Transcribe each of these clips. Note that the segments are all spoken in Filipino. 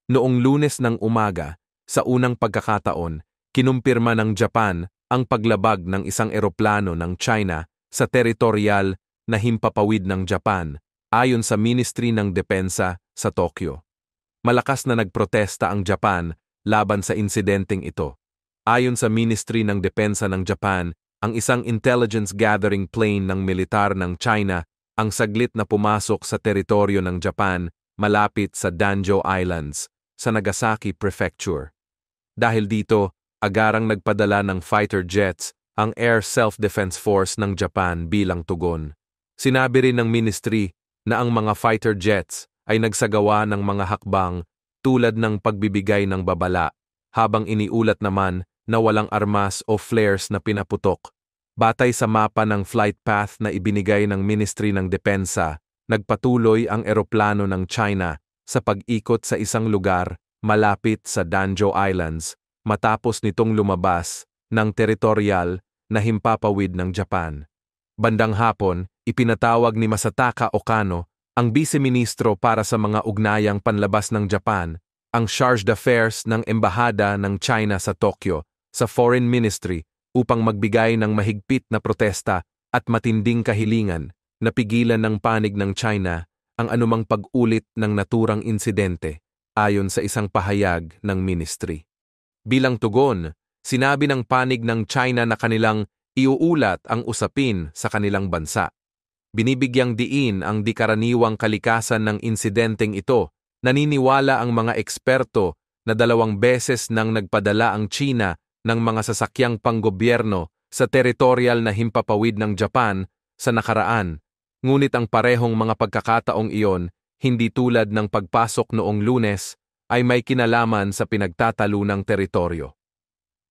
Noong Lunes ng umaga, sa unang pagkakataon, kinumpirma ng Japan ang paglabag ng isang eroplano ng China sa teritorial na himpapawid ng Japan, ayon sa Ministry ng Depensa sa Tokyo. Malakas na nagprotesta ang Japan laban sa insidenteng ito. Ayon sa Ministry ng Depensa ng Japan, ang isang intelligence gathering plane ng militar ng China ang saglit na pumasok sa teritoryo ng Japan malapit sa Danjo Islands, sa Nagasaki Prefecture. Dahil dito, agarang nagpadala ng fighter jets ang Air Self-Defense Force ng Japan bilang tugon. Sinabi rin ng ministry na ang mga fighter jets ay nagsagawa ng mga hakbang tulad ng pagbibigay ng babala, habang iniulat naman na walang armas o flares na pinaputok. Batay sa mapa ng flight path na ibinigay ng Ministry ng Depensa, nagpatuloy ang eroplano ng China sa pag-ikot sa isang lugar malapit sa Danjo Islands matapos nitong lumabas ng teritorial na himpapawid ng Japan. Bandang hapon, ipinatawag ni Masataka Okano, ang Vice-Ministro para sa mga ugnayang panlabas ng Japan, ang Charge d'Affaires ng Embahada ng China sa Tokyo sa Foreign Ministry upang magbigay ng mahigpit na protesta at matinding kahilingan na pigilan ng panig ng China ang anumang pag-ulit ng naturang insidente, ayon sa isang pahayag ng ministry. Bilang tugon, sinabi ng panig ng China na kanilang iuulat ang usapin sa kanilang bansa. Binibigyang diin ang dikaraniwang kalikasan ng insidenteng ito. Naniniwala ang mga eksperto na 2 beses nang nagpadala ang China ng mga sasakyang panggobyerno sa teritorial na himpapawid ng Japan sa nakaraan. Ngunit ang parehong mga pagkakataong iyon, hindi tulad ng pagpasok noong Lunes, ay may kinalaman sa pinagtatalunang teritoryo.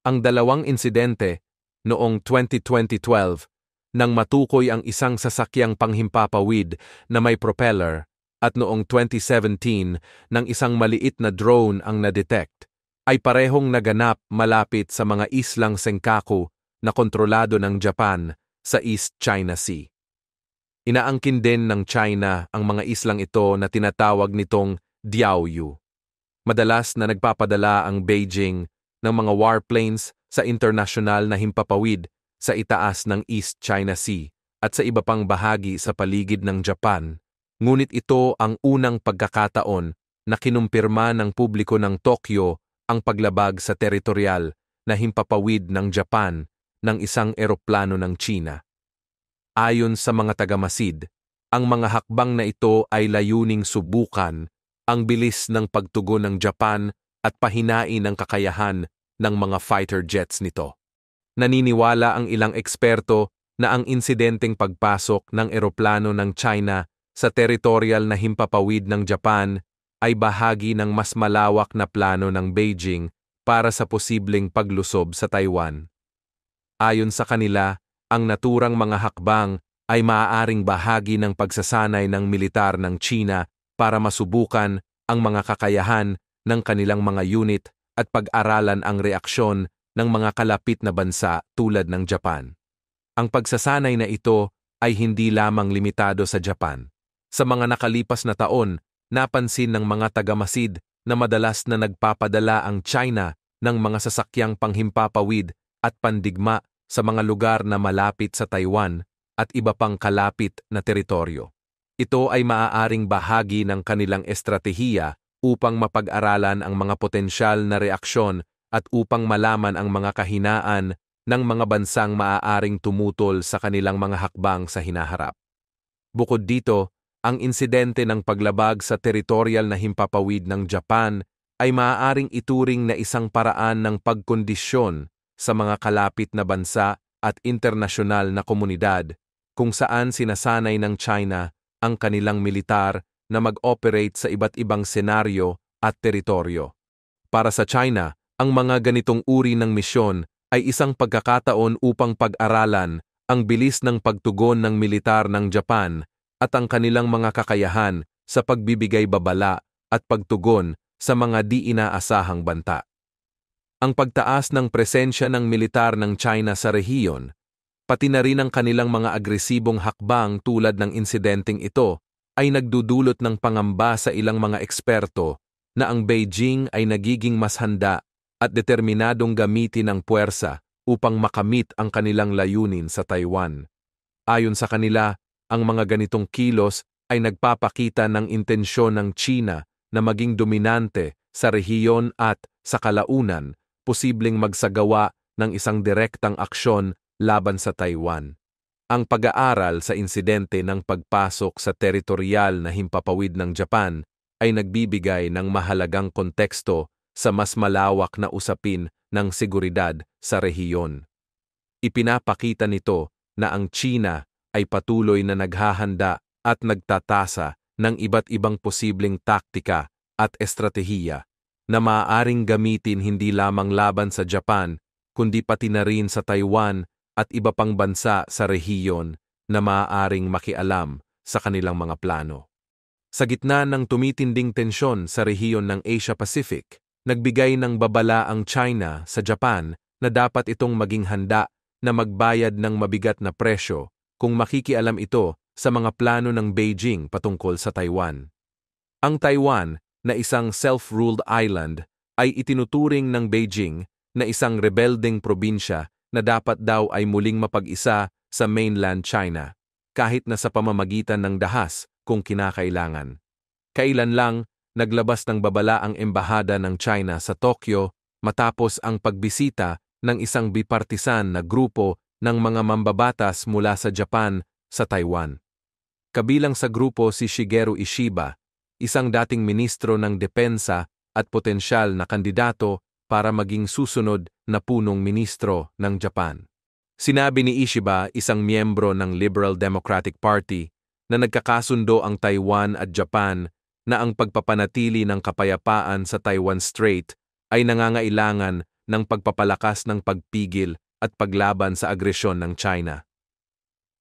Ang 2 insidente, noong 2012, nang matukoy ang isang sasakyang panghimpapawid na may propeller, at noong 2017, nang isang maliit na drone ang na-detect, ay parehong naganap malapit sa mga islang Senkaku na kontrolado ng Japan sa East China Sea. Inaangkin din ng China ang mga islang ito na tinatawag nitong Diaoyu. Madalas na nagpapadala ang Beijing ng mga warplanes sa internasyonal na himpapawid sa itaas ng East China Sea at sa iba pang bahagi sa paligid ng Japan. Ngunit ito ang unang pagkakataon na kinumpirma ng publiko ng Tokyo ang paglabag sa teritorial na himpapawid ng Japan ng isang eroplano ng China. Ayon sa mga tagamasid, ang mga hakbang na ito ay layuning subukan ang bilis ng pagtugon ng Japan at pahinain ang kakayahan ng mga fighter jets nito. Naniniwala ang ilang eksperto na ang insidenteng pagpasok ng eroplano ng China sa teritorial na himpapawid ng Japan ay bahagi ng mas malawak na plano ng Beijing para sa posibleng paglusob sa Taiwan. Ayon sa kanila, ang naturang mga hakbang ay maaaring bahagi ng pagsasanay ng militar ng China para masubukan ang mga kakayahan ng kanilang mga unit at pag-aralan ang reaksyon ng mga kalapit na bansa tulad ng Japan. Ang pagsasanay na ito ay hindi lamang limitado sa Japan. Sa mga nakalipas na taon, napansin ng mga tagamasid na madalas na nagpapadala ang China ng mga sasakyang panghimpapawid at pandigma sa mga lugar na malapit sa Taiwan at iba pang kalapit na teritoryo. Ito ay maaaring bahagi ng kanilang estratehiya upang mapag-aralan ang mga potensyal na reaksyon at upang malaman ang mga kahinaan ng mga bansang maaaring tumutol sa kanilang mga hakbang sa hinaharap. Bukod dito, ang insidente ng paglabag sa teritorial na himpapawid ng Japan ay maaaring ituring na isang paraan ng pagkondisyon sa mga kalapit na bansa at internasyonal na komunidad kung saan sinasanay ng China ang kanilang militar na mag-operate sa iba't ibang senaryo at teritoryo. Para sa China, ang mga ganitong uri ng misyon ay isang pagkakataon upang pag-aralan ang bilis ng pagtugon ng militar ng Japan at ang kanilang mga kakayahan sa pagbibigay babala at pagtugon sa mga di-inaasahang banta. Ang pagtaas ng presensya ng militar ng China sa rehiyon, pati na rin ang kanilang mga agresibong hakbang tulad ng insidenteng ito, ay nagdudulot ng pangamba sa ilang mga eksperto na ang Beijing ay nagiging mas handa at determinadong gamitin ang puwersa upang makamit ang kanilang layunin sa Taiwan. Ayon sa kanila, ang mga ganitong kilos ay nagpapakita ng intensyon ng China na maging dominante sa rehiyon at, sa kalaunan, posibleng magsagawa ng isang direktang aksyon laban sa Taiwan. Ang pag-aaral sa insidente ng pagpasok sa teritorial na himpapawid ng Japan ay nagbibigay ng mahalagang konteksto sa mas malawak na usapin ng seguridad sa rehiyon. Ipinapakita nito na ang China ay patuloy na naghahanda at nagtatasa ng iba't ibang posibleng taktika at estratehiya na maaaring gamitin hindi lamang laban sa Japan, kundi pati na rin sa Taiwan at iba pang bansa sa rehiyon na maaaring makialam sa kanilang mga plano. Sa gitna ng tumitinding tensyon sa rehiyon ng Asia-Pacific, nagbigay ng babala ang China sa Japan na dapat itong maging handa na magbayad ng mabigat na presyo kung makikialam ito sa mga plano ng Beijing patungkol sa Taiwan. Ang Taiwan, na isang self-ruled island, ay itinuturing ng Beijing na isang rebeldeng probinsya na dapat daw ay muling mapag-isa sa mainland China, kahit na sa pamamagitan ng dahas kung kinakailangan. Kailan lang, naglabas ng babala ang embahada ng China sa Tokyo matapos ang pagbisita ng isang bipartisan na grupo ng mga mambabatas mula sa Japan sa Taiwan. Kabilang sa grupo si Shigeru Ishiba, isang dating ministro ng depensa at potensyal na kandidato para maging susunod na punong ministro ng Japan. Sinabi ni Ishiba, isang miyembro ng Liberal Democratic Party, na nagkakasundo ang Taiwan at Japan na ang pagpapanatili ng kapayapaan sa Taiwan Strait ay nangangailangan ng pagpapalakas ng pagpigil at paglaban sa agresyon ng China.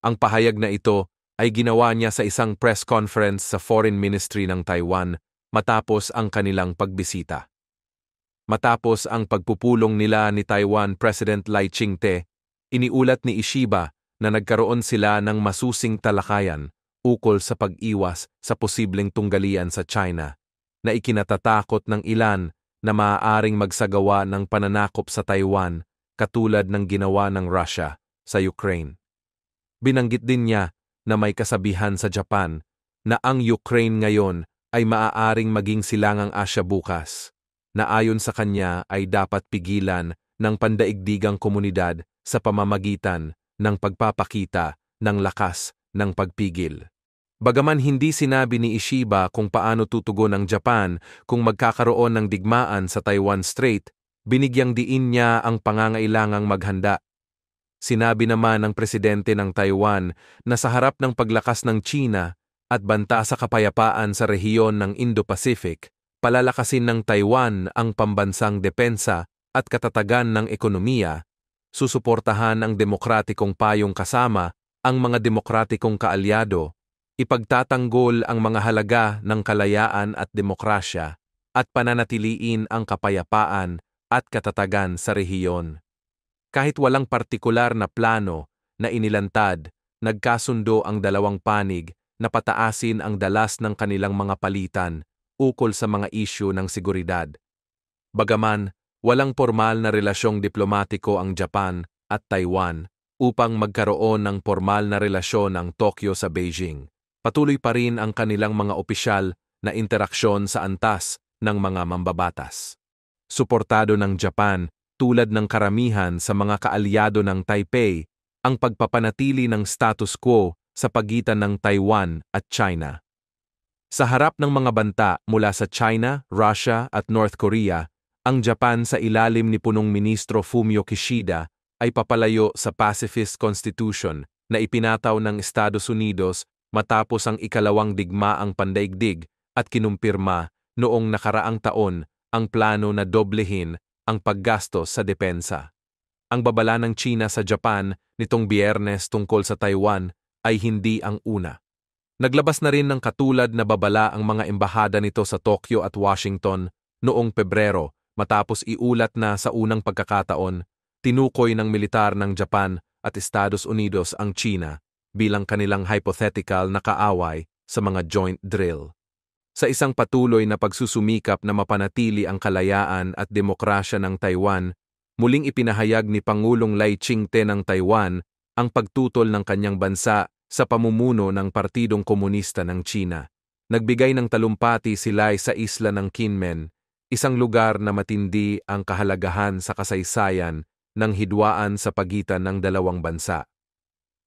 Ang pahayag na ito ay ginawa niya sa isang press conference sa Foreign Ministry ng Taiwan matapos ang kanilang pagbisita. Matapos ang pagpupulong nila ni Taiwan President Lai Ching-te, iniulat ni Ishiba na nagkaroon sila ng masusing talakayan ukol sa pag-iwas sa posibleng tunggalian sa China, na ikinatatakot ng ilan na maaaring magsagawa ng pananakop sa Taiwan katulad ng ginawa ng Russia sa Ukraine. Binanggit din niya na may kasabihan sa Japan na ang Ukraine ngayon ay maaaring maging silangang Asya bukas, na ayon sa kanya ay dapat pigilan ng pandaigdigang komunidad sa pamamagitan ng pagpapakita ng lakas ng pagpigil. Bagaman hindi sinabi ni Ishiba kung paano tutugon ang Japan kung magkakaroon ng digmaan sa Taiwan Strait, binigyang diin niya ang pangangailangang maghanda. Sinabi naman ng presidente ng Taiwan na sa harap ng paglakas ng China at banta sa kapayapaan sa rehiyon ng Indo-Pacific, palalakasin ng Taiwan ang pambansang depensa at katatagan ng ekonomiya, susuportahan ang demokratikong payong kasama ang mga demokratikong kaalyado, ipagtatanggol ang mga halaga ng kalayaan at demokrasya, at pananatiliin ang kapayapaan at katatagan sa rehiyon. Kahit walang partikular na plano na inilantad, nagkasundo ang dalawang panig na pataasin ang dalas ng kanilang mga palitan ukol sa mga isyu ng seguridad. Bagaman, walang formal na relasyong diplomatiko ang Japan at Taiwan upang magkaroon ng formal na relasyon ang Tokyo sa Beijing, patuloy pa rin ang kanilang mga opisyal na interaksyon sa antas ng mga mambabatas. Suportado ng Japan, tulad ng karamihan sa mga kaalyado ng Taipei, ang pagpapanatili ng status quo sa pagitan ng Taiwan at China. Sa harap ng mga banta mula sa China, Russia at North Korea, ang Japan sa ilalim ni Punong Ministro Fumio Kishida ay papalayo sa Pacifist Constitution na ipinataw ng Estados Unidos matapos ang ikalawang digmaang pandaigdig at kinumpirma noong nakaraang taon ang plano na doblehin ang paggastos sa depensa. Ang babala ng China sa Japan nitong Biyernes tungkol sa Taiwan ay hindi ang una. Naglabas na rin ng katulad na babala ang mga embahada nito sa Tokyo at Washington noong Pebrero matapos iulat na sa unang pagkakataon, tinukoy ng militar ng Japan at Estados Unidos ang China bilang kanilang hypothetical na kaaway sa mga joint drill. Sa isang patuloy na pagsusumikap na mapanatili ang kalayaan at demokrasya ng Taiwan, muling ipinahayag ni Pangulong Lai Ching-te ng Taiwan ang pagtutol ng kanyang bansa sa pamumuno ng Partidong Komunista ng China. Nagbigay ng talumpati si Lai sa isla ng Kinmen, isang lugar na matindi ang kahalagahan sa kasaysayan ng hidwaan sa pagitan ng dalawang bansa.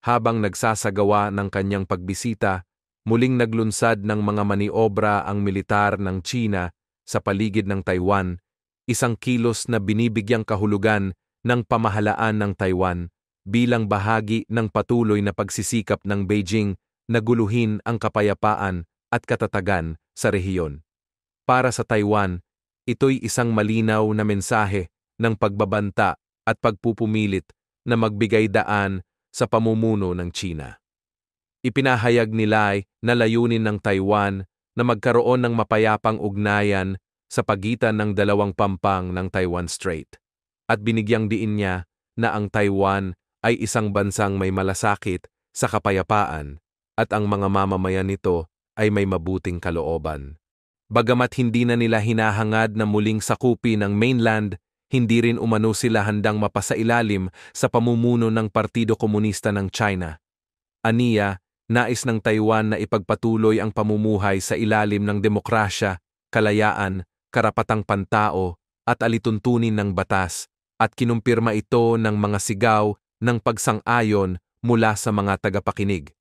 Habang nagsasagawa ng kanyang pagbisita, muling naglunsad ng mga maniobra ang militar ng China sa paligid ng Taiwan, isang kilos na binibigyang kahulugan ng pamahalaan ng Taiwan bilang bahagi ng patuloy na pagsisikap ng Beijing na guluhin ang kapayapaan at katatagan sa rehiyon. Para sa Taiwan, ito'y isang malinaw na mensahe ng pagbabanta at pagpupumilit na magbigay daan sa pamumuno ng China. Ipinahayag ni Lai na layunin ng Taiwan na magkaroon ng mapayapang ugnayan sa pagitan ng dalawang pampang ng Taiwan Strait. At binigyang diin niya na ang Taiwan ay isang bansang may malasakit sa kapayapaan at ang mga mamamayan nito ay may mabuting kalooban. Bagamat hindi na nila hinahangad na muling sakupin ang mainland, hindi rin umano sila handang mapasailalim sa pamumuno ng Partido Komunista ng China. Aniya, nais ng Taiwan na ipagpatuloy ang pamumuhay sa ilalim ng demokrasya, kalayaan, karapatang pantao, at alituntunin ng batas, at kinumpirma ito ng mga sigaw ng pagsang-ayon mula sa mga tagapakinig.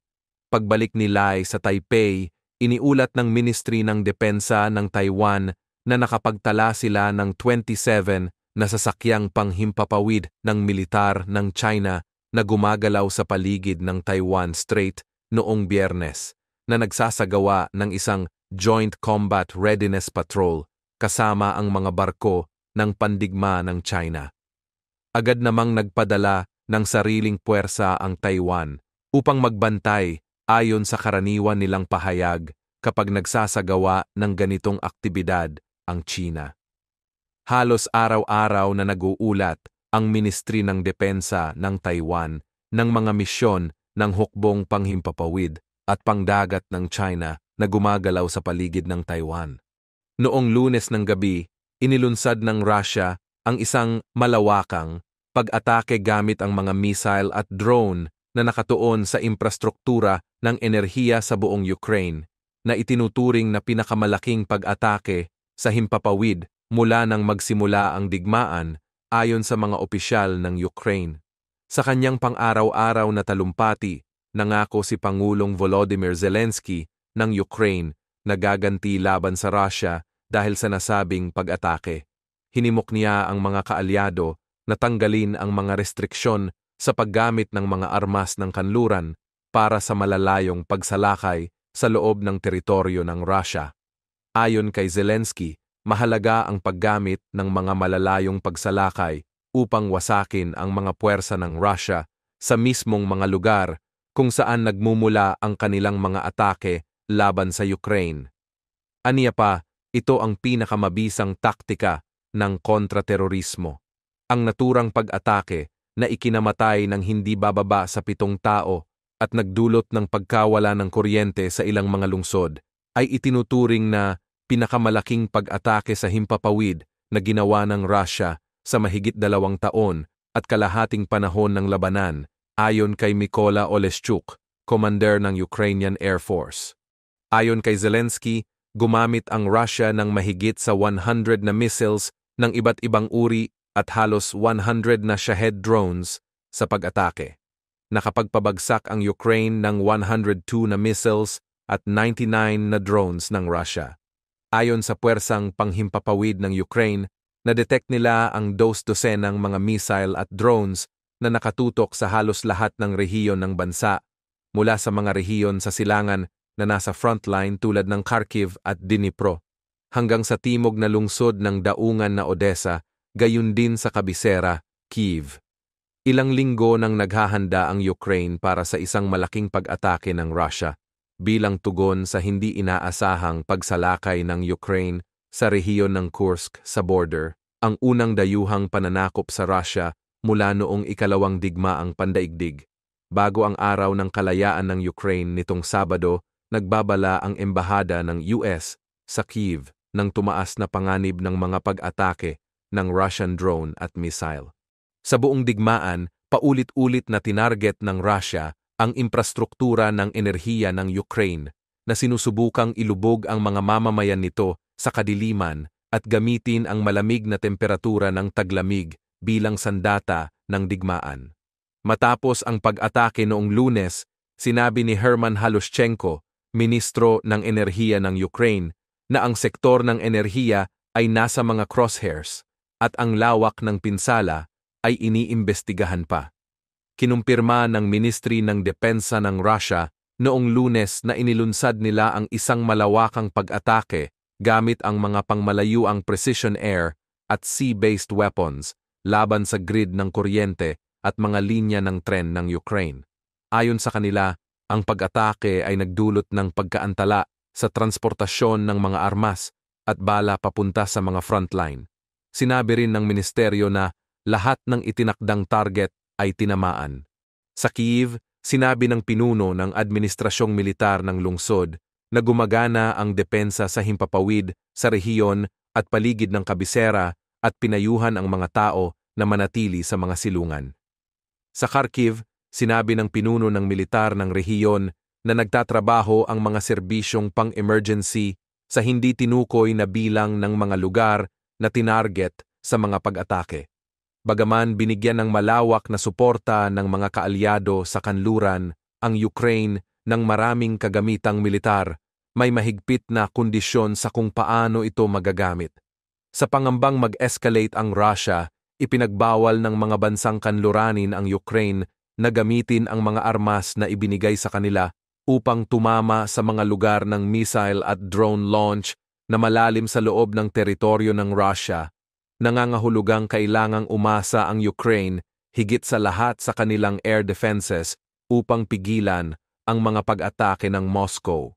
Pagbalik ni Lai sa Taipei, iniulat ng Ministry ng Depensa ng Taiwan na nakapagtala sila ng 27 na sasakyang panghimpapawid ng militar ng China na gumagalaw sa paligid ng Taiwan Strait noong Biyernes, na nagsasagawa ng isang Joint Combat Readiness Patrol kasama ang mga barko ng pandigma ng China. Agad namang nagpadala ng sariling puwersa ang Taiwan upang magbantay ayon sa karaniwan nilang pahayag kapag nagsasagawa ng ganitong aktibidad ang China. Halos araw-araw na nag-uulat ang Ministry ng Depensa ng Taiwan ng mga misyon ng hukbong panghimpapawid at pangdagat ng China na gumagalaw sa paligid ng Taiwan. Noong Lunes ng gabi, inilunsad ng Russia ang isang malawakang pag-atake gamit ang mga missile at drone na nakatuon sa infrastruktura ng enerhiya sa buong Ukraine, na itinuturing na pinakamalaking pag-atake sa himpapawid mula nang magsimula ang digmaan ayon sa mga opisyal ng Ukraine. Sa kanyang pang-araw-araw na talumpati, nangako si Pangulong Volodymyr Zelensky ng Ukraine na gaganti laban sa Russia dahil sa nasabing pag-atake. Hinimok niya ang mga kaalyado na tanggalin ang mga restriksyon sa paggamit ng mga armas ng kanluran para sa malalayong pagsalakay sa loob ng teritoryo ng Russia. Ayon kay Zelensky, mahalaga ang paggamit ng mga malalayong pagsalakay upang wasakin ang mga puwersa ng Russia sa mismong mga lugar kung saan nagmumula ang kanilang mga atake laban sa Ukraine. Aniya pa, ito ang pinakamabisang taktika ng kontraterorismo. Ang naturang pag-atake na ikinamatay ng hindi bababa sa 7 tao at nagdulot ng pagkawala ng kuryente sa ilang mga lungsod ay itinuturing na pinakamalaking pag-atake sa himpapawid na ginawa ng Russia sa mahigit 2 taon at kalahating panahon ng labanan, ayon kay Mykola Oleshchuk, commander ng Ukrainian Air Force. Ayon kay Zelensky, gumamit ang Russia ng mahigit sa 100 na missiles ng iba't ibang uri at halos 100 na Shahed drones sa pag-atake. Nakapagpabagsak ang Ukraine ng 102 na missiles at 99 na drones ng Russia. Ayon sa puwersang panghimpapawid ng Ukraine, na-detect nila ang 12 ng mga missile at drones na nakatutok sa halos lahat ng rehiyon ng bansa, mula sa mga rehiyon sa silangan na nasa frontline tulad ng Kharkiv at Dnipro, hanggang sa timog na lungsod ng daungan na Odessa, gayon din sa kabisera, Kyiv. Ilang linggo nang naghahanda ang Ukraine para sa isang malaking pag-atake ng Russia, bilang tugon sa hindi inaasahang pagsalakay ng Ukraine sa rehiyon ng Kursk sa border, ang unang dayuhang pananakop sa Russia mula noong ikalawang digmaang pandaigdig. Bago ang araw ng kalayaan ng Ukraine nitong Sabado, nagbabala ang embahada ng US sa Kyiv nang tumaas na panganib ng mga pag-atake ng Russian drone at missile. Sa buong digmaan, paulit-ulit na tinarget ng Russia ang infrastruktura ng enerhiya ng Ukraine na sinusubukang ilubog ang mga mamamayan nito sa kadiliman at gamitin ang malamig na temperatura ng taglamig bilang sandata ng digmaan. Matapos ang pag-atake noong Lunes, sinabi ni Herman Halushchenko, Ministro ng Enerhiya ng Ukraine, na ang sektor ng enerhiya ay nasa mga crosshairs at ang lawak ng pinsala ay iniimbestigahan pa. Kinumpirma ng Ministry ng Depensa ng Russia noong Lunes na inilunsad nila ang isang malawakang pag-atake gamit ang mga pangmalayuang precision air at sea-based weapons laban sa grid ng kuryente at mga linya ng tren ng Ukraine. Ayon sa kanila, ang pag-atake ay nagdulot ng pagkaantala sa transportasyon ng mga armas at bala papunta sa mga frontline. Sinabi rin ng ministeryo na lahat ng itinakdang target ay tinamaan. Sa Kyiv, sinabi ng pinuno ng administrasyong militar ng lungsod na gumagana ang depensa sa himpapawid sa rehiyon at paligid ng kabisera at pinayuhan ang mga tao na manatili sa mga silungan. Sa Kharkiv, sinabi ng pinuno ng militar ng rehiyon na nagtatrabaho ang mga serbisyong pang-emergency sa hindi tinukoy na bilang ng mga lugar na tinarget sa mga pag-atake. Bagaman binigyan ng malawak na suporta ng mga kaalyado sa kanluran ang Ukraine ng maraming kagamitang militar, may mahigpit na kondisyon sa kung paano ito magagamit. Sa pangambang mag-escalate ang Russia, ipinagbawal ng mga bansang kanluranin ang Ukraine na gamitin ang mga armas na ibinigay sa kanila upang tumama sa mga lugar ng missile at drone launch na malalim sa loob ng teritoryo ng Russia. Nangangahulugang kailangang umasa ang Ukraine higit sa lahat sa kanilang air defenses upang pigilan ang mga pag-atake ng Moscow.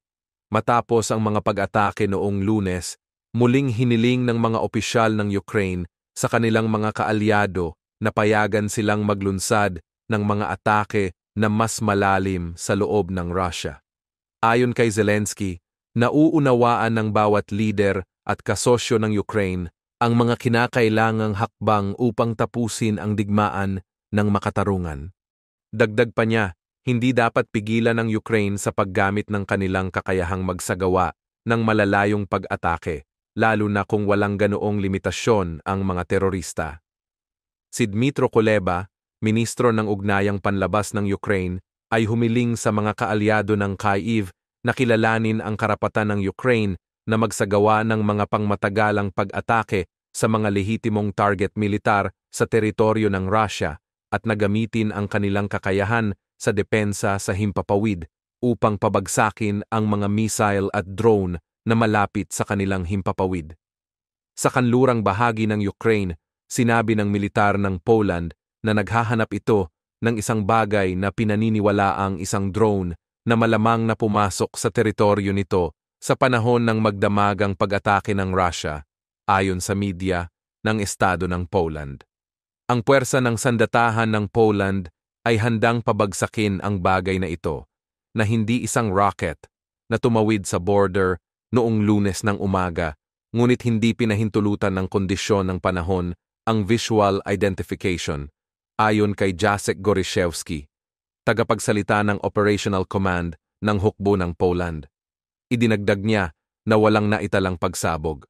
Matapos ang mga pag-atake noong Lunes, muling hiniling ng mga opisyal ng Ukraine sa kanilang mga kaalyado na payagan silang maglunsad ng mga atake na mas malalim sa loob ng Russia. Ayon kay Zelensky, nauunawaan ng bawat lider at kasosyo ng Ukraine ang mga kinakailangang hakbang upang tapusin ang digmaan ng makatarungan. Dagdag pa niya, hindi dapat pigilan ng Ukraine sa paggamit ng kanilang kakayahang magsagawa ng malalayong pag-atake, lalo na kung walang ganoong limitasyon ang mga terorista. Si Dmytro Kuleba, Ministro ng Ugnayang Panlabas ng Ukraine, ay humiling sa mga kaalyado ng Kyiv na kilalanin ang karapatan ng Ukraine na magsagawa ng mga pangmatagalang pag-atake sa mga lehitimong target militar sa teritoryo ng Russia at nagamitin ang kanilang kakayahan sa depensa sa himpapawid upang pabagsakin ang mga missile at drone na malapit sa kanilang himpapawid. Sa kanlurang bahagi ng Ukraine, sinabi ng militar ng Poland na naghahanap ito ng isang bagay na pinaniniwalaang isang drone na malamang na pumasok sa teritoryo nito sa panahon ng magdamagang pag-atake ng Russia, ayon sa media ng Estado ng Poland. Ang puwersa ng sandatahan ng Poland ay handang pabagsakin ang bagay na ito, na hindi isang rocket na tumawid sa border noong Lunes ng umaga, ngunit hindi pinahintulutan ng kondisyon ng panahon ang visual identification, ayon kay Jacek Goryszewski, tagapagsalita ng Operational Command ng hukbo ng Poland. Idinagdag niya na walang naitalang pagsabog.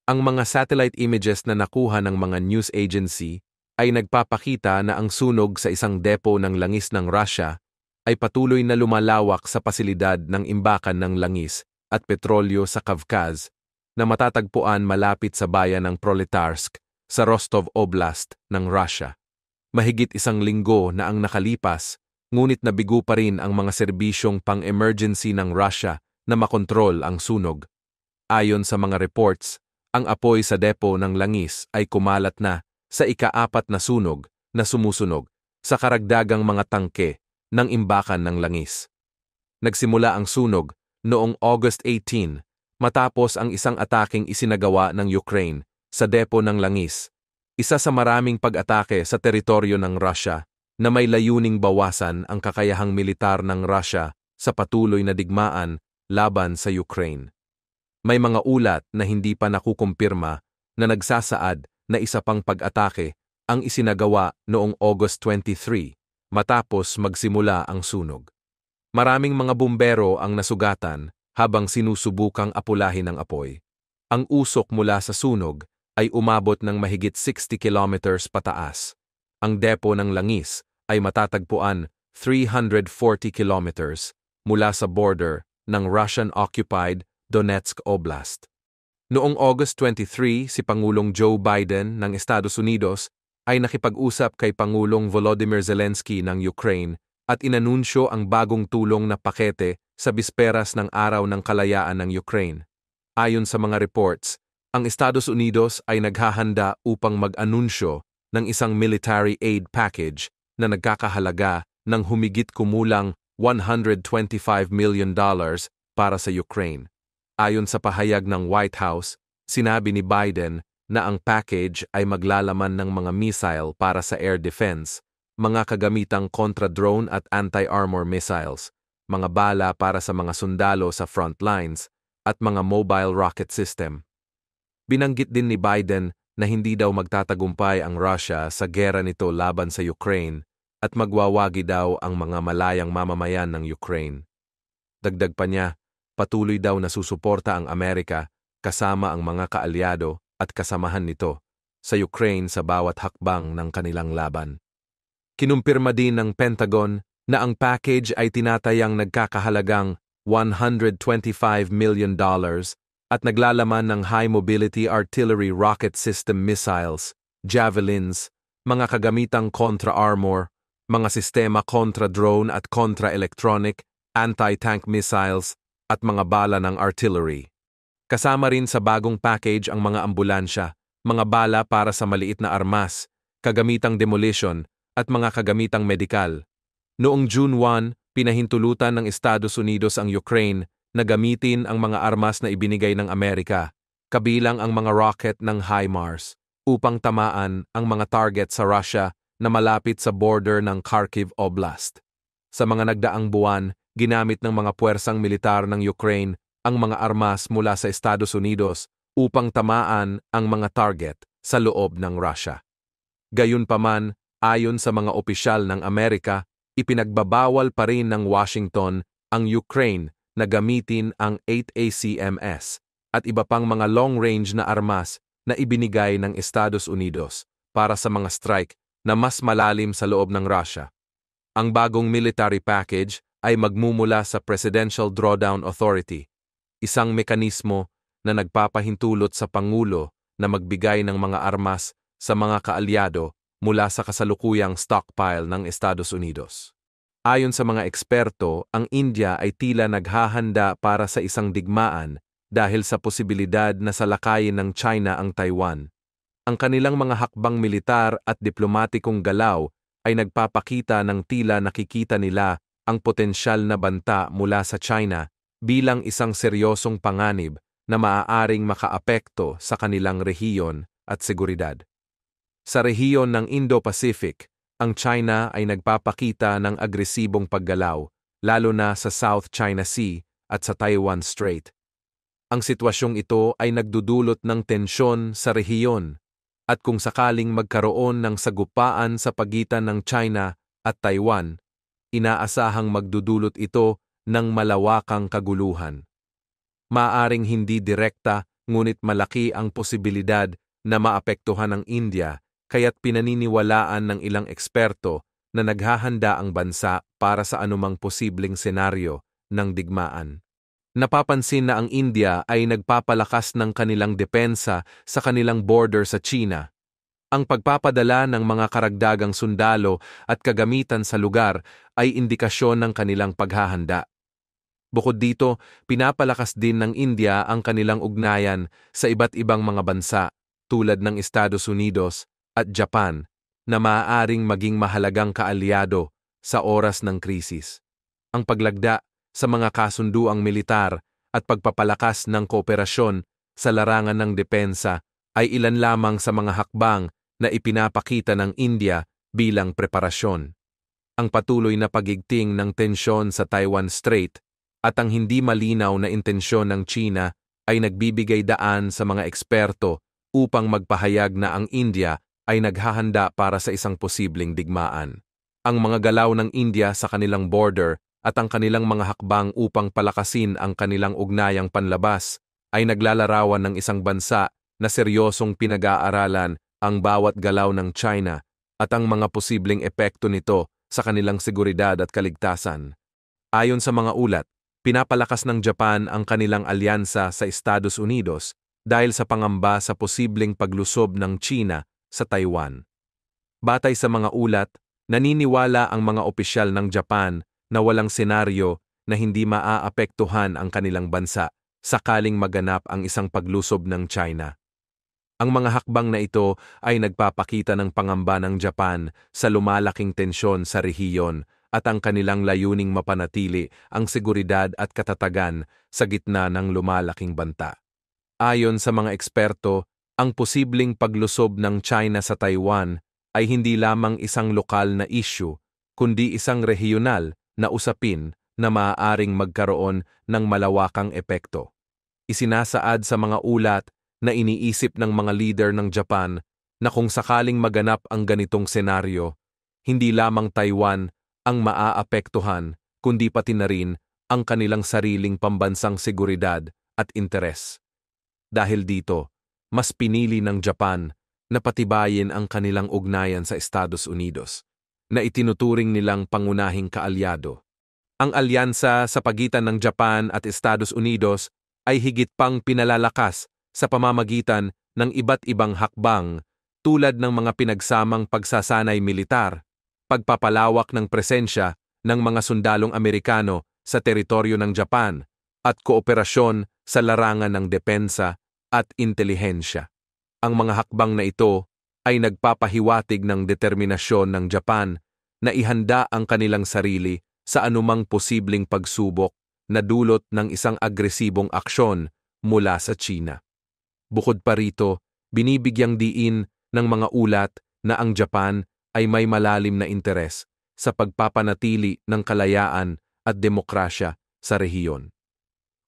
Ang mga satellite images na nakuha ng mga news agency ay nagpapakita na ang sunog sa isang depo ng langis ng Russia ay patuloy na lumalawak sa pasilidad ng imbakan ng langis at petrolyo sa Kavkaz na matatagpuan malapit sa bayan ng Proletarsk sa Rostov Oblast ng Russia. Mahigit isang linggo na ang nakalipas, ngunit nabigo pa rin ang mga serbisyong pang-emergency ng Russia na makontrol ang sunog. Ayon sa mga reports, ang apoy sa depo ng langis ay kumalat na sa ika-4 na sunog na sumusunog sa karagdagang mga tangke ng imbakan ng langis. Nagsimula ang sunog noong August 18 matapos ang isang ataking isinagawa ng Ukraine sa depo ng langis, isa sa maraming pag-atake sa teritoryo ng Russia na may layuning bawasan ang kakayahang militar ng Russia sa patuloy na digmaan laban sa Ukraine. May mga ulat na hindi pa nakukumpirma na nagsasaad na isa pang pag-atake ang isinagawa noong August 23 matapos magsimula ang sunog. Maraming mga bumbero ang nasugatan habang sinusubukang apulahin ang apoy. Ang usok mula sa sunog ay umabot ng mahigit 60 kilometers pataas. Ang depo ng langis ay matatagpuan 340 kilometers mula sa border ng Russian-occupied Donetsk Oblast. Noong August 23, si Pangulong Joe Biden ng Estados Unidos ay nakipag-usap kay Pangulong Volodymyr Zelensky ng Ukraine at inanunsyo ang bagong tulong na pakete sa bisperas ng Araw ng Kalayaan ng Ukraine. Ayon sa mga reports, ang Estados Unidos ay naghahanda upang mag-anunsyo ng isang military aid package na nagkakahalaga ng humigit kumulang $125 million para sa Ukraine. Ayon sa pahayag ng White House, sinabi ni Biden na ang package ay maglalaman ng mga missile para sa air defense, mga kagamitang kontra-drone at anti-armor missiles, mga bala para sa mga sundalo sa front lines, at mga mobile rocket system. Binanggit din ni Biden na hindi daw magtatagumpay ang Russia sa gera nito laban sa Ukraine at magwawagi daw ang mga malayang mamamayan ng Ukraine. Dagdag pa niya, patuloy daw na susuporta ang Amerika kasama ang mga kaalyado at kasamahan nito sa Ukraine sa bawat hakbang ng kanilang laban. Kinumpirma din ng Pentagon na ang package ay tinatayang nagkakahalagang $125 million at naglalaman ng high-mobility artillery rocket system missiles, javelins, mga kagamitang contra-armor, mga sistema contra-drone at contra-electronic, anti-tank missiles, at mga bala ng artillery. Kasama rin sa bagong package ang mga ambulansya, mga bala para sa maliit na armas, kagamitang demolition, at mga kagamitang medikal. Noong June 1, pinahintulutan ng Estados Unidos ang Ukraine na gamitin ang mga armas na ibinigay ng Amerika, kabilang ang mga rocket ng HIMARS, upang tamaan ang mga target sa Russia na malapit sa border ng Kharkiv Oblast. Sa mga nagdaang buwan, ginamit ng mga puwersang militar ng Ukraine ang mga armas mula sa Estados Unidos upang tamaan ang mga target sa loob ng Russia. Gayunpaman, ayon sa mga opisyal ng Amerika, ipinagbabawal pa rin ng Washington ang Ukraine na gamitin ang 8 ACMS at iba pang mga long-range na armas na ibinigay ng Estados Unidos para sa mga strike na mas malalim sa loob ng Russia. Ang bagong military package ay magmumula sa Presidential Drawdown Authority, isang mekanismo na nagpapahintulot sa Pangulo na magbigay ng mga armas sa mga kaalyado mula sa kasalukuyang stockpile ng Estados Unidos. Ayon sa mga eksperto, ang India ay tila naghahanda para sa isang digmaan dahil sa posibilidad na salakayin ng China ang Taiwan. Ang kanilang mga hakbang militar at diplomatikong galaw ay nagpapakita ng tila nakikita nila ang potensyal na banta mula sa China bilang isang seryosong panganib na maaaring makaapekto sa kanilang rehiyon at seguridad. Sa rehiyon ng Indo-Pacific, ang China ay nagpapakita ng agresibong paggalaw, lalo na sa South China Sea at sa Taiwan Strait. Ang sitwasyong ito ay nagdudulot ng tensyon sa rehiyon, at kung sakaling magkaroon ng sagupaan sa pagitan ng China at Taiwan, inaasahang magdudulot ito ng malawakang kaguluhan. Maaring hindi direkta, ngunit malaki ang posibilidad na maapektuhan ng India, kaya't pinaniniwalaan ng ilang eksperto na naghahanda ang bansa para sa anumang posibleng senaryo ng digmaan. Napapansin na ang India ay nagpapalakas ng kanilang depensa sa kanilang border sa China. Ang pagpapadala ng mga karagdagang sundalo at kagamitan sa lugar ay indikasyon ng kanilang paghahanda. Bukod dito, pinapalakas din ng India ang kanilang ugnayan sa iba't ibang mga bansa tulad ng Estados Unidos at Japan na maaaring maging mahalagang kaalyado sa oras ng krisis. Ang paglagda sa mga kasunduang militar at pagpapalakas ng kooperasyon sa larangan ng depensa ay ilan lamang sa mga hakbang na ipinapakita ng India bilang preparasyon. Ang patuloy na pagigting ng tensyon sa Taiwan Strait at ang hindi malinaw na intensyon ng China ay nagbibigay daan sa mga eksperto upang magpahayag na ang India ay naghahanda para sa isang posibleng digmaan. Ang mga galaw ng India sa kanilang border at ang kanilang mga hakbang upang palakasin ang kanilang ugnayang panlabas ay naglalarawan ng isang bansa na seryosong pinag-aaralan ang bawat galaw ng China at ang mga posibleng epekto nito sa kanilang seguridad at kaligtasan. Ayon sa mga ulat, pinapalakas ng Japan ang kanilang alyansa sa Estados Unidos dahil sa pangamba sa posibleng paglusob ng China sa Taiwan. Batay sa mga ulat, naniniwala ang mga opisyal ng Japan na walang senaryo na hindi maaapektuhan ang kanilang bansa sakaling maganap ang isang paglusob ng China. Ang mga hakbang na ito ay nagpapakita ng pangamba ng Japan sa lumalaking tensyon sa rehiyon at ang kanilang layuning mapanatili ang seguridad at katatagan sa gitna ng lumalaking banta. Ayon sa mga eksperto, ang posibleng paglusob ng China sa Taiwan ay hindi lamang isang lokal na issue, kundi isang rehiyonal na usapin na maaaring magkaroon ng malawakang epekto. Isinasaad sa mga ulat na iniisip ng mga leader ng Japan na kung sakaling maganap ang ganitong senaryo, hindi lamang Taiwan ang maaapektuhan, kundi pati na rin ang kanilang sariling pambansang seguridad at interes. Dahil dito, mas pinili ng Japan na patibayin ang kanilang ugnayan sa Estados Unidos, na itinuturing nilang pangunahing kaalyado. Ang alyansa sa pagitan ng Japan at Estados Unidos ay higit pang pinalalakas sa pamamagitan ng iba't ibang hakbang tulad ng mga pinagsamang pagsasanay militar, pagpapalawak ng presensya ng mga sundalong Amerikano sa teritoryo ng Japan, at kooperasyon sa larangan ng depensa at intelihensya. Ang mga hakbang na ito ay nagpapahiwatig ng determinasyon ng Japan na ihanda ang kanilang sarili sa anumang posibleng pagsubok na dulot ng isang agresibong aksyon mula sa China. Bukod pa rito, binibigyang diin ng mga ulat na ang Japan ay may malalim na interes sa pagpapanatili ng kalayaan at demokrasya sa rehiyon.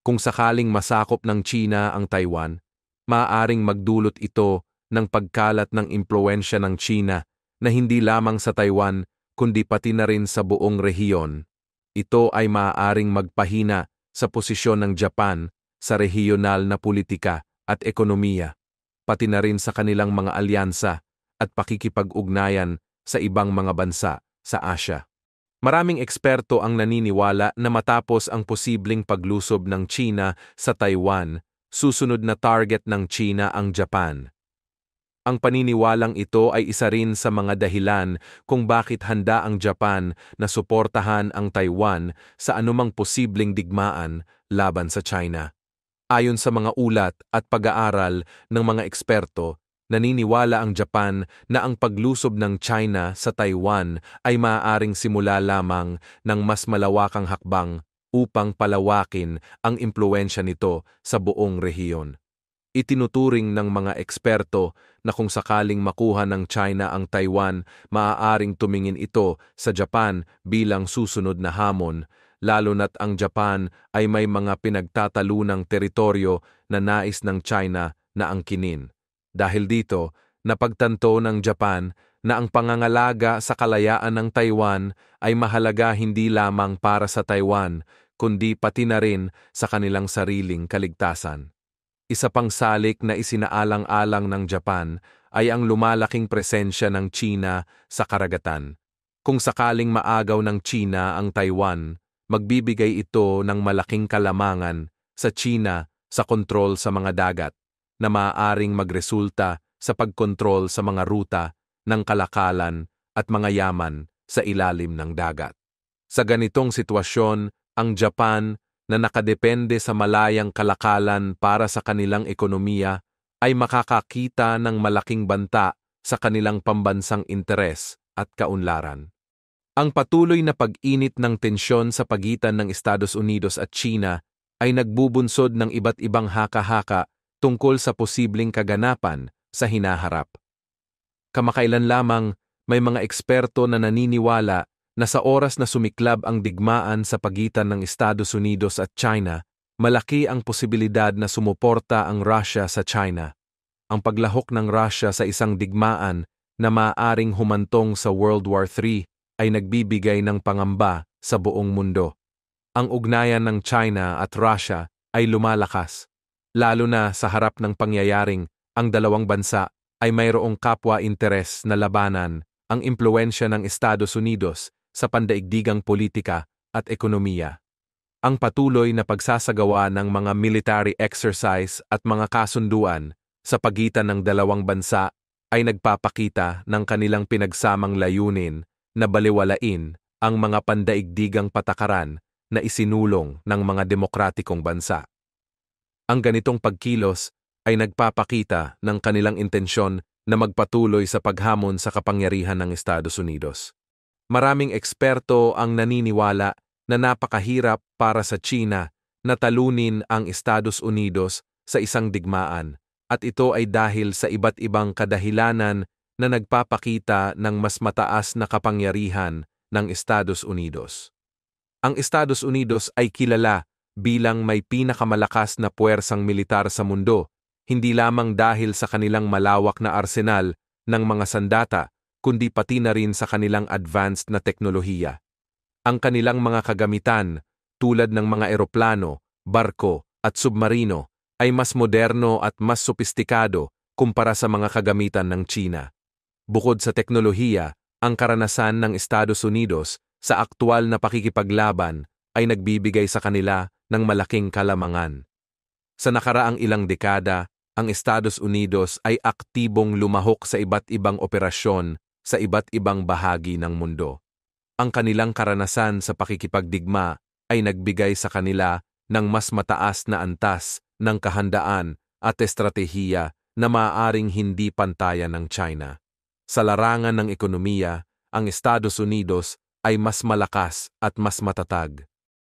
Kung sakaling masakop ng China ang Taiwan, maaaring magdulot ito ng pagkalat ng impluwensya ng China na hindi lamang sa Taiwan kundi pati na rin sa buong rehiyon. Ito ay maaaring magpahina sa posisyon ng Japan sa rehiyonal na politika at ekonomiya, pati na rin sa kanilang mga alyansa at pakikipag-ugnayan sa ibang mga bansa sa Asya. Maraming eksperto ang naniniwala na matapos ang posibleng paglusob ng China sa Taiwan, susunod na target ng China ang Japan. Ang paniniwalang ito ay isa rin sa mga dahilan kung bakit handa ang Japan na suportahan ang Taiwan sa anumang posibleng digmaan laban sa China. Ayon sa mga ulat at pag-aaral ng mga eksperto, naniniwala ang Japan na ang paglusob ng China sa Taiwan ay maaaring simula lamang ng mas malawakang hakbang upang palawakin ang impluwensya nito sa buong rehiyon. Itinuturing ng mga eksperto na kung sakaling makuha ng China ang Taiwan, maaaring tumingin ito sa Japan bilang susunod na hamon, lalo na't ang Japan ay may mga pinagtatalunang teritoryo na nais ng China na angkinin. Dahil dito, napagtanto ng Japan na ang pangangalaga sa kalayaan ng Taiwan ay mahalaga hindi lamang para sa Taiwan, kundi pati na rin sa kanilang sariling kaligtasan. Isa pang salik na isinaalang-alang ng Japan ay ang lumalaking presensya ng China sa karagatan. Kung sakaling maagaw ng China ang Taiwan, magbibigay ito ng malaking kalamangan sa China sa kontrol sa mga dagat na maaaring magresulta sa pagkontrol sa mga ruta ng kalakalan at mga yaman sa ilalim ng dagat. Sa ganitong sitwasyon, ang Japan na nakadepende sa malayang kalakalan para sa kanilang ekonomiya ay makakakita ng malaking banta sa kanilang pambansang interes at kaunlaran. Ang patuloy na pag-init ng tensyon sa pagitan ng Estados Unidos at China ay nagbubunsod ng iba't ibang haka-haka tungkol sa posibleng kaganapan sa hinaharap. Kamakailan lamang, may mga eksperto na naniniwala na sa oras na sumiklab ang digmaan sa pagitan ng Estados Unidos at China, malaki ang posibilidad na sumuporta ang Russia sa China. Ang paglahok ng Russia sa isang digmaan na maaaring humantong sa World War III ay nagbibigay ng pangamba sa buong mundo. Ang ugnayan ng China at Russia ay lumalakas, lalo na sa harap ng pangyayaring ang dalawang bansa ay mayroong kapwa-interes na labanan ang impluwensya ng Estados Unidos sa pandaigdigang politika at ekonomiya. Ang patuloy na pagsasagawa ng mga military exercise at mga kasunduan sa pagitan ng dalawang bansa ay nagpapakita ng kanilang pinagsamang layunin na balewalain ang mga pandaigdigang patakaran na isinulong ng mga demokratikong bansa. Ang ganitong pagkilos ay nagpapakita ng kanilang intensyon na magpatuloy sa paghamon sa kapangyarihan ng Estados Unidos. Maraming eksperto ang naniniwala na napakahirap para sa China na talunin ang Estados Unidos sa isang digmaan, at ito ay dahil sa iba't ibang kadahilanan na nagpapakita ng mas mataas na kapangyarihan ng Estados Unidos. Ang Estados Unidos ay kilala bilang may pinakamalakas na puwersang militar sa mundo, hindi lamang dahil sa kanilang malawak na arsenal ng mga sandata, kundi pati na rin sa kanilang advanced na teknolohiya. Ang kanilang mga kagamitan, tulad ng mga eroplano, barko, at submarino, ay mas moderno at mas sopistikado kumpara sa mga kagamitan ng China. Bukod sa teknolohiya, ang karanasan ng Estados Unidos sa aktual na pakikipaglaban ay nagbibigay sa kanila ng malaking kalamangan. Sa nakaraang ilang dekada, ang Estados Unidos ay aktibong lumahok sa iba't ibang operasyon sa iba't ibang bahagi ng mundo. Ang kanilang karanasan sa pakikipagdigma ay nagbigay sa kanila ng mas mataas na antas ng kahandaan at estratehiya na maaaring hindi pantayan ng China. Sa larangan ng ekonomiya, ang Estados Unidos ay mas malakas at mas matatag.